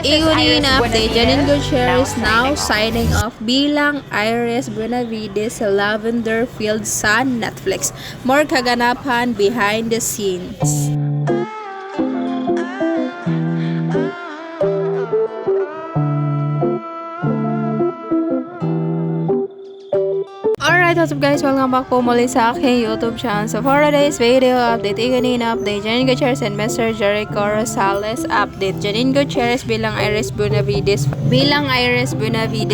Iunin update, Janine Gutierrez now signing off bilang Iris Benavides sa Lavender Fields sa Netflix. More kaganapan behind the scenes. Alright, what's up guys? Welcome back po muli sa aking YouTube channel. So for today's video update, Iunin update, Janine Gutierrez and Mr. Jericho Rosales update. Janine Gutierrez bilang Iris Benavides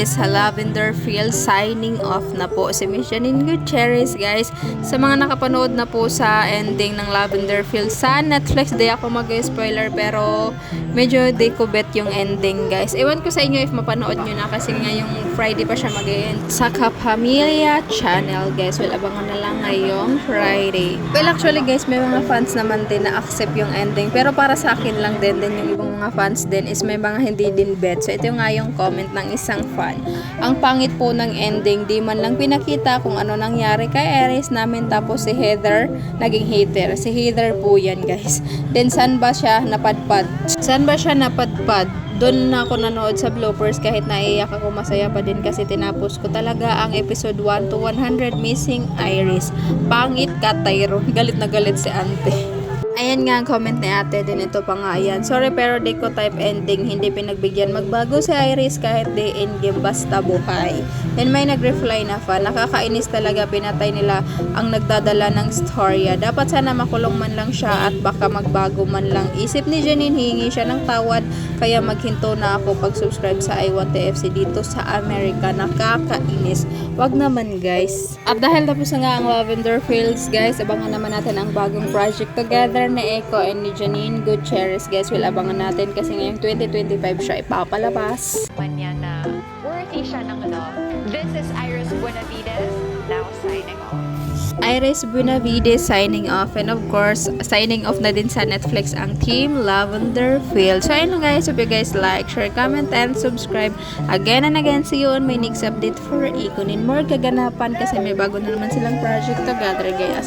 sa Lavender Fields, signing off na po si Miss Janine Gutierrez guys. Sa mga nakapanood na po sa ending ng Lavender Fields sa Netflix, di ako mag-spoiler pero medyo di ko bet yung ending guys. Ewan ko sa inyo if mapanood nyo na kasi ngayong Friday pa siya mag-end sa Kapamilya channel guys. Well, abangan na lang ngayong Friday. Well, actually guys, may mga fans naman din na accept yung ending pero para sa akin lang din yung ibang mga fans din is may mga hindi din bet. So ito nga yung comment ng isang fan. Ang pangit po ng ending, di man lang pinakita kung ano nangyari kay Iris namin, tapos si Heather naging hater. Si Heather po yan guys. Then saan ba siya napadpad? Doon na ako nanood sa bloopers kahit naiiyak ako, masaya pa din kasi tinapos ko talaga ang episode 1 to 100 missing Iris. Pangit ka, Tyrone. Galit na galit si ante. Ayan nga ang comment ni ate din, ito pa nga yan. Sorry pero di ko type ending, hindi pinagbigyan. Magbago si Iris kahit di endgame basta buhay. Then may nag-reply na fa, nakakainis talaga, pinatay nila ang nagdadala ng storya. Dapat sana makulong man lang siya at baka magbago man lang. Isip ni Janine, hihingi siya ng tawad, kaya maghinto na ako pag-subscribe sa I Want TFC dito sa Amerika. Nakakainis. Wag naman guys. At dahil tapos na nga ang Lavender Fields guys, abangan naman natin ang bagong project together ni Echo and ni Janine Gutierrez guys. Will abangan natin kasi ngayong 2025 siya ipapalabas. Niya na worthy siya ng ano. This is Iris Benavides now signing off. Iris Benavides signing off, and of course signing off na din sa Netflix ang Team Lavender Fields. So ayun lang guys, hope you guys like, share, comment, and subscribe. Again and again, see you on my next update for ikunin more kaganapan kasi may bago na naman silang project together guys.